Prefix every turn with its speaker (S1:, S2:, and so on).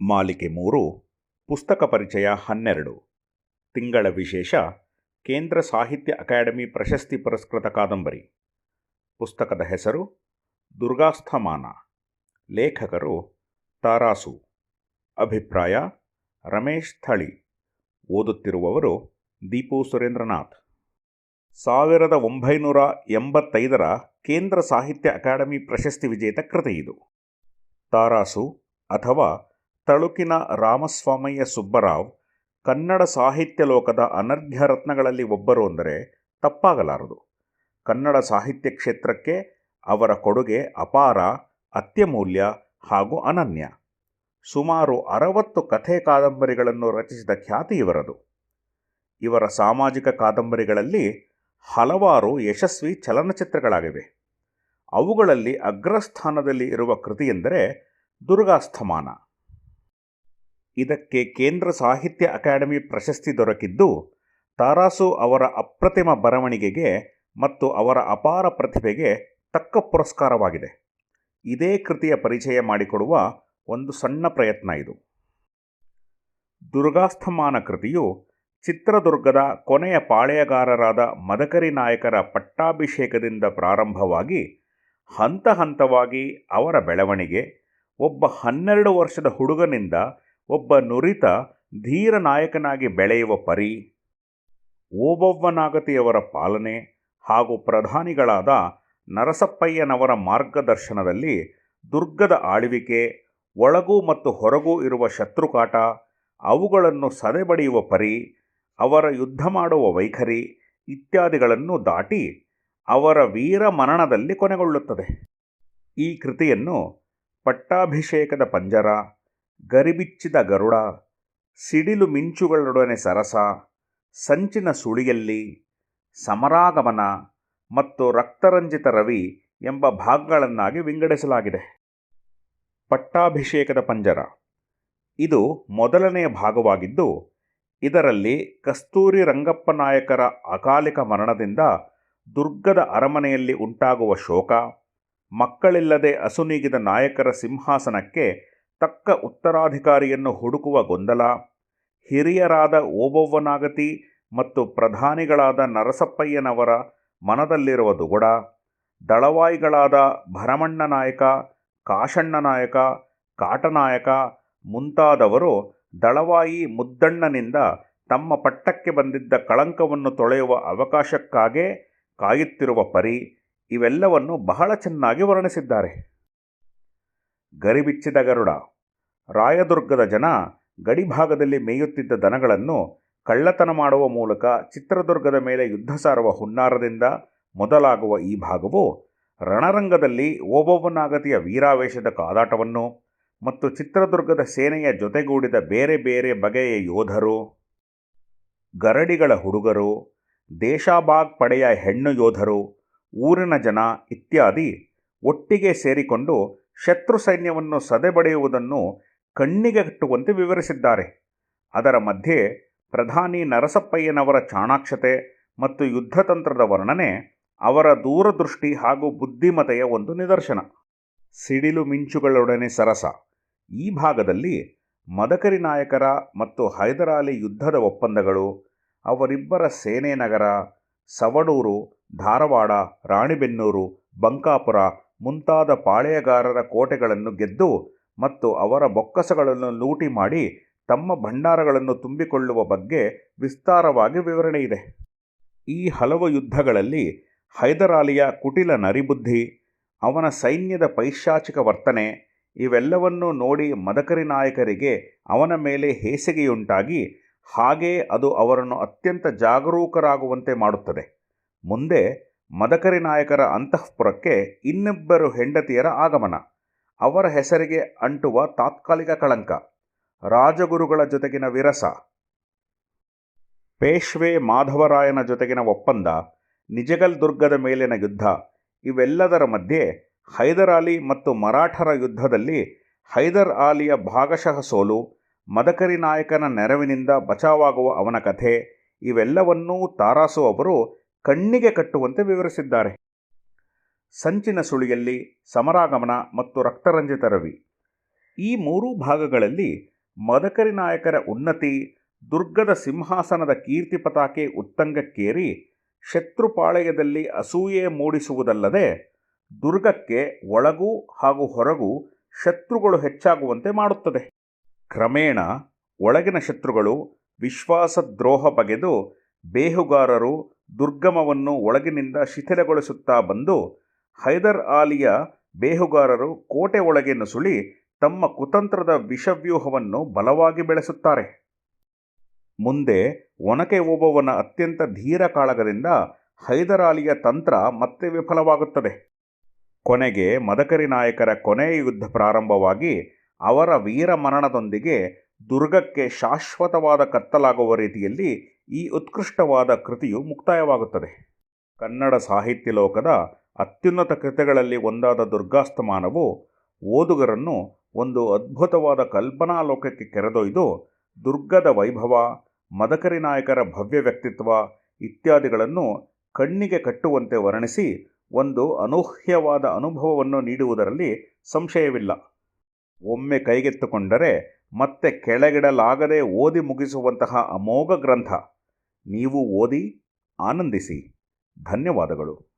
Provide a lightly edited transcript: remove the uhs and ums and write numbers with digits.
S1: ಮಾಲಿಕೆ 3 ಪುಸ್ತಕ ಪರಿಚಯ 12 ತಿಂಗಳ ವಿಶೇಷ ಕೇಂದ್ರ ಸಾಹಿತ್ಯ ಅಕಾಡೆಮಿ ಪ್ರಶಸ್ತಿ ಪುರಸ್ಕೃತ ಕಾದಂಬರಿ. ಪುಸ್ತಕದ ಹೆಸರು ದುರ್ಗಾಸ್ಥಮಾನ. ಲೇಖಕರು ತಾರಾಸು. ಅಭಿಪ್ರಾಯ ರಮೇಶ್ ಥಳಿ. ಓದುತ್ತಿರುವವರು ದೀಪು ಸುರೇಂದ್ರನಾಥ್. 1985ರ ಕೇಂದ್ರ ಸಾಹಿತ್ಯ ಅಕಾಡೆಮಿ ಪ್ರಶಸ್ತಿ ವಿಜೇತ ಕೃತಿ ಇದು. ತಾರಾಸು ಅಥವಾ ತಳುಕಿನ ರಾಮಸ್ವಾಮಯ್ಯ ಸುಬ್ಬರಾವ್ ಕನ್ನಡ ಸಾಹಿತ್ಯ ಲೋಕದ ಅನರ್ಘ್ಯ ರತ್ನಗಳಲ್ಲಿ ಒಬ್ಬರು ಅಂದರೆ ತಪ್ಪಾಗಲಾರದು. ಕನ್ನಡ ಸಾಹಿತ್ಯ ಕ್ಷೇತ್ರಕ್ಕೆ ಅವರ ಕೊಡುಗೆ ಅಪಾರ, ಅತ್ಯಮೂಲ್ಯ ಹಾಗೂ ಅನನ್ಯ. ಸುಮಾರು 60 ಕಥೆ ಕಾದಂಬರಿಗಳನ್ನು ರಚಿಸಿದ ಖ್ಯಾತಿ ಇವರದು. ಇವರ ಸಾಮಾಜಿಕ ಕಾದಂಬರಿಗಳಲ್ಲಿ ಹಲವಾರು ಯಶಸ್ವಿ ಚಲನಚಿತ್ರಗಳಾಗಿವೆ. ಅವುಗಳಲ್ಲಿ ಅಗ್ರಸ್ಥಾನದಲ್ಲಿ ಇರುವ ಕೃತಿಯೆಂದರೆ ದುರ್ಗಾಸ್ಥಮಾನ. ಇದಕ್ಕೆ ಕೇಂದ್ರ ಸಾಹಿತ್ಯ ಅಕಾಡೆಮಿ ಪ್ರಶಸ್ತಿ ದೊರಕಿದ್ದು ತಾರಾಸು ಅವರ ಅಪ್ರತಿಮ ಬರವಣಿಗೆಗೆ ಮತ್ತು ಅವರ ಅಪಾರ ಪ್ರತಿಭೆಗೆ ತಕ್ಕ ಪುರಸ್ಕಾರವಾಗಿದೆ. ಇದೇ ಕೃತಿಯ ಪರಿಚಯ ಮಾಡಿಕೊಡುವ ಒಂದು ಸಣ್ಣ ಪ್ರಯತ್ನ ಇದು. ದುರ್ಗಾಸ್ಥಮಾನ ಕೃತಿಯು ಚಿತ್ರದುರ್ಗದ ಕೊನೆಯ ಪಾಳೆಯಗಾರರಾದ ಮದಕರಿ ನಾಯಕರ ಪಟ್ಟಾಭಿಷೇಕದಿಂದ ಪ್ರಾರಂಭವಾಗಿ ಹಂತ ಹಂತವಾಗಿ ಅವರ ಬೆಳವಣಿಗೆ, ಒಬ್ಬ 12 ವರ್ಷದ ಹುಡುಗನಿಂದ ಒಬ್ಬ ನುರಿತ ಧೀರ ನಾಯಕನಾಗಿ ಬೆಳೆಯುವ ಪರಿ, ಓಬವ್ವನಾಗತಿಯವರ ಪಾಲನೆ ಹಾಗೂ ಪ್ರಧಾನಿಗಳಾದ ನರಸಪ್ಪಯ್ಯನವರ ಮಾರ್ಗದರ್ಶನದಲ್ಲಿ ದುರ್ಗದ ಆಳ್ವಿಕೆ, ಒಳಗೂ ಮತ್ತು ಹೊರಗೂ ಇರುವ ಶತ್ರುಕಾಟ, ಅವುಗಳನ್ನು ಸದೆಬಡಿಯುವ ಪರಿ, ಅವರ ಯುದ್ಧ ಮಾಡುವ ವೈಖರಿ ಇತ್ಯಾದಿಗಳನ್ನು ದಾಟಿ ಅವರ ವೀರ ಮರಣದಲ್ಲಿ ಕೊನೆಗೊಳ್ಳುತ್ತದೆ. ಈ ಕೃತಿಯನ್ನು ಪಟ್ಟಾಭಿಷೇಕದ ಪಂಜರ, ಗರಿಬಿಚ್ಚಿದ ಗರುಡ, ಸಿಡಿಲು ಮಿಂಚುಗಳೊಡನೆ ಸರಸ, ಸಂಚಿನ ಸುಳಿಯಲ್ಲಿ, ಸಮರಾಗಮನ ಮತ್ತು ರಕ್ತರಂಜಿತ ರವಿ ಎಂಬ ಭಾಗಗಳನ್ನಾಗಿ ವಿಂಗಡಿಸಲಾಗಿದೆ. ಪಟ್ಟಾಭಿಷೇಕದ ಪಂಜರ ಇದು ಮೊದಲನೆಯ ಭಾಗವಾಗಿದ್ದು, ಇದರಲ್ಲಿ ಕಸ್ತೂರಿ ರಂಗಪ್ಪ ನಾಯಕರ ಅಕಾಲಿಕ ಮರಣದಿಂದ ದುರ್ಗದ ಅರಮನೆಯಲ್ಲಿ ಉಂಟಾಗುವ ಶೋಕ, ಮಕ್ಕಳಿಲ್ಲದೆ ಅಸುನೀಗಿದ ನಾಯಕರ ಸಿಂಹಾಸನಕ್ಕೆ ತಕ್ಕ ಉತ್ತರಾಧಿಕಾರಿಯನ್ನು ಹುಡುಕುವ ಗೊಂದಲ, ಹಿರಿಯರಾದ ಓಬವ್ವನಾಗತಿ ಮತ್ತು ಪ್ರಧಾನಿಗಳಾದ ನರಸಪ್ಪಯ್ಯನವರ ಮನದಲ್ಲಿರುವ ದುಗುಡ, ದಳವಾಯಿಗಳಾದ ಭರಮಣ್ಣ ನಾಯಕ, ಕಾಶಣ್ಣ ನಾಯಕ, ಕಾಟನಾಯಕ ಮುಂತಾದವರು ದಳವಾಯಿ ಮುದ್ದಣ್ಣನಿಂದ ತಮ್ಮ ಪಟ್ಟಕ್ಕೆ ಬಂದಿದ್ದ ಕಳಂಕವನ್ನು ತೊಳೆಯುವ ಅವಕಾಶಕ್ಕಾಗೇ ಕಾಯುತ್ತಿರುವ ಪರಿ, ಇವೆಲ್ಲವನ್ನು ಬಹಳ ಚೆನ್ನಾಗಿ ವರ್ಣಿಸಿದ್ದಾರೆ. ಗರಿಬಿಚ್ಚಿದ ಗರುಡ. ರಾಯದುರ್ಗದ ಜನ ಗಡಿಭಾಗದಲ್ಲಿ ಮೇಯುತ್ತಿದ್ದ ದನಗಳನ್ನು ಕಳ್ಳತನ ಮಾಡುವ ಮೂಲಕ ಚಿತ್ರದುರ್ಗದ ಮೇಲೆ ಯುದ್ಧ ಸಾರುವ ಹುನ್ನಾರದಿಂದ ಮೊದಲಾಗುವ ಈ ಭಾಗವು ರಣರಂಗದಲ್ಲಿ ಓಬವ್ವನಾಗತಿಯ ವೀರಾವೇಶದ ಕಾದಾಟವನ್ನು ಮತ್ತು ಚಿತ್ರದುರ್ಗದ ಸೇನೆಯ ಜೊತೆಗೂಡಿದ ಬೇರೆ ಬೇರೆ ಬಗೆಯ ಯೋಧರು, ಗರಡಿಗಳ ಹುಡುಗರು, ದೇಶಾಬಾಗ್ ಪಡೆಯ ಹೆಣ್ಣು ಯೋಧರು, ಊರಿನ ಜನ ಇತ್ಯಾದಿ ಒಟ್ಟಿಗೆ ಸೇರಿಕೊಂಡು ಶತ್ರು ಸೈನ್ಯವನ್ನು ಸದೆಬಡೆಯುವುದನ್ನು ಕಣ್ಣಿಗೆ ಕಟ್ಟುವಂತೆ ವಿವರಿಸಿದ್ದಾರೆ. ಅದರ ಮಧ್ಯೆ ಪ್ರಧಾನಿ ನರಸಪ್ಪಯ್ಯನವರ ಚಾಣಾಕ್ಷತೆ ಮತ್ತು ಯುದ್ಧತಂತ್ರದ ವರ್ಣನೆ ಅವರ ದೂರದೃಷ್ಟಿ ಹಾಗೂ ಬುದ್ಧಿಮತೆಯ ಒಂದು ನಿದರ್ಶನ. ಸಿಡಿಲು ಮಿಂಚುಗಳೊಡನೆ ಸರಸ. ಈ ಭಾಗದಲ್ಲಿ ಮದಕರಿ ನಾಯಕರ ಮತ್ತು ಹೈದರಾಲಿ ಯುದ್ಧದ ಒಪ್ಪಂದಗಳು, ಅವರಿಬ್ಬರ ಸೇನೆ ನಗರ, ಸವಣೂರು, ಧಾರವಾಡ, ರಾಣಿಬೆನ್ನೂರು, ಬಂಕಾಪುರ ಮುಂತಾದ ಪಾಳೆಯಗಾರರ ಕೋಟೆಗಳನ್ನು ಗೆದ್ದು ಮತ್ತು ಅವರ ಬೊಕ್ಕಸಗಳನ್ನು ಲೂಟಿ ಮಾಡಿ ತಮ್ಮ ಭಂಡಾರಗಳನ್ನು ತುಂಬಿಕೊಳ್ಳುವ ಬಗ್ಗೆ ವಿಸ್ತಾರವಾಗಿ ವಿವರಣೆ ಇದೆ. ಈ ಹಲವು ಯುದ್ಧಗಳಲ್ಲಿ ಹೈದರಾಲಿಯ ಕುಟಿಲ ನರಿಬುದ್ಧಿ, ಅವನ ಸೈನ್ಯದ ಪೈಶಾಚಿಕ ವರ್ತನೆ ಇವೆಲ್ಲವನ್ನೂ ನೋಡಿ ಮದಕರಿ ನಾಯಕರಿಗೆ ಅವನ ಮೇಲೆ ಹೇಸಿಗೆಯುಂಟಾಗಿ ಹಾಗೇ ಅದು ಅವರನ್ನು ಅತ್ಯಂತ ಜಾಗರೂಕರಾಗುವಂತೆ ಮಾಡುತ್ತದೆ. ಮುಂದೆ ಮದಕರಿ ನಾಯಕರ ಅಂತಃಪುರಕ್ಕೆ ಇನ್ನಿಬ್ಬರು ಹೆಂಡತಿಯರ ಆಗಮನ, ಅವರ ಹೆಸರಿಗೆ ಅಂಟುವ ತಾತ್ಕಾಲಿಕ ಕಳಂಕ, ರಾಜಗುರುಗಳ ಜೊತೆಗಿನ ವಿರಸ, ಪೇಶ್ವೆ ಮಾಧವರಾಯನ ಜೊತೆಗಿನ ಒಪ್ಪಂದ, ನಿಜಗಲ್ ದುರ್ಗದ ಮೇಲಿನ ಯುದ್ಧ ಇವೆಲ್ಲದರ ಮಧ್ಯೆ ಹೈದರಾಲಿ ಮತ್ತು ಮರಾಠರ ಯುದ್ಧದಲ್ಲಿ ಹೈದರ್ ಆಲಿಯ ಭಾಗಶಃ ಸೋಲು, ಮದಕರಿ ನಾಯಕನ ನೆರವಿನಿಂದ ಬಚಾವಾಗುವ ಅವನ ಕಥೆ ಇವೆಲ್ಲವನ್ನೂ ತಾರಾಸು ಅವರು ಕಣ್ಣಿಗೆ ಕಟ್ಟುವಂತೆ ವಿವರಿಸಿದ್ದಾರೆ. ಸಂಚಿನ ಸುಳಿಯಲ್ಲಿ, ಸಮರಾಗಮನ ಮತ್ತು ರಕ್ತರಂಜಿತ ರವಿ ಈ ಮೂರೂ ಭಾಗಗಳಲ್ಲಿ ಮದಕರಿ ನಾಯಕರ ಉನ್ನತಿ, ದುರ್ಗದ ಸಿಂಹಾಸನದ ಕೀರ್ತಿ ಪತಾಕೆ ಉತ್ತಂಗಕ್ಕೇರಿ ಶತ್ರುಪಾಳೆಯದಲ್ಲಿ ಅಸೂಯೆ ಮೂಡಿಸುವುದಲ್ಲದೆ ದುರ್ಗಕ್ಕೆ ಒಳಗೂ ಹಾಗೂ ಹೊರಗೂ ಶತ್ರುಗಳು ಹೆಚ್ಚಾಗುವಂತೆ ಮಾಡುತ್ತದೆ. ಕ್ರಮೇಣ ಒಳಗಿನ ಶತ್ರುಗಳು ವಿಶ್ವಾಸದ್ರೋಹ ಬಗೆದು ಬೇಹುಗಾರರು ದುರ್ಗಮವನ್ನು ಒಳಗಿನಿಂದ ಶಿಥಿಲಗೊಳಿಸುತ್ತಾ ಬಂದು ಹೈದರ್ ಆಲಿಯ ಬೇಹುಗಾರರು ಕೋಟೆ ಒಳಗೆ ನುಸುಳಿ ತಮ್ಮ ಕುತಂತ್ರದ ವಿಷವ್ಯೂಹವನ್ನು ಬಲವಾಗಿ ಬೆಳೆಸುತ್ತಾರೆ. ಮುಂದೆ ಒನಕೆ ಓಬವ್ವನ ಅತ್ಯಂತ ಧೀರ ಕಾಳಗದಿಂದ ಹೈದರಾಲಿಯ ತಂತ್ರ ಮತ್ತೆ ವಿಫಲವಾಗುತ್ತದೆ. ಕೊನೆಗೆ ಮದಕರಿ ನಾಯಕರ ಕೊನೆಯ ಯುದ್ಧ ಪ್ರಾರಂಭವಾಗಿ ಅವರ ವೀರ ಮರಣದೊಂದಿಗೆ ದುರ್ಗಕ್ಕೆ ಶಾಶ್ವತವಾದ ಕತ್ತಲಾಗುವ ರೀತಿಯಲ್ಲಿ ಈ ಉತ್ಕೃಷ್ಟವಾದ ಕೃತಿಯು ಮುಕ್ತಾಯವಾಗುತ್ತದೆ. ಕನ್ನಡ ಸಾಹಿತ್ಯ ಲೋಕದ ಅತ್ಯುನ್ನತ ಕೃತಿಗಳಲ್ಲಿ ಒಂದಾದ ದುರ್ಗಾಸ್ತಮಾನವು ಓದುಗರನ್ನು ಒಂದು ಅದ್ಭುತವಾದ ಕಲ್ಪನಾ ಲೋಕಕ್ಕೆ ಕೆರೆದೊಯ್ದು ದುರ್ಗದ ವೈಭವ, ಮದಕರಿ ನಾಯಕರ ಭವ್ಯ ವ್ಯಕ್ತಿತ್ವ ಇತ್ಯಾದಿಗಳನ್ನು ಕಣ್ಣಿಗೆ ಕಟ್ಟುವಂತೆ ವರ್ಣಿಸಿ ಒಂದು ಅನೂಹ್ಯವಾದ ಅನುಭವವನ್ನು ನೀಡುವುದರಲ್ಲಿ ಸಂಶಯವಿಲ್ಲ. ಒಮ್ಮೆ ಕೈಗೆತ್ತಿಕೊಂಡರೆ ಮತ್ತೆ ಕೆಳಗಿಡಲಾಗದೆ ಓದಿ ಮುಗಿಸುವಂತಹ ಅಮೋಘ ಗ್ರಂಥ. ನೀವು ಓದಿ ಆನಂದಿಸಿ. ಧನ್ಯವಾದಗಳು.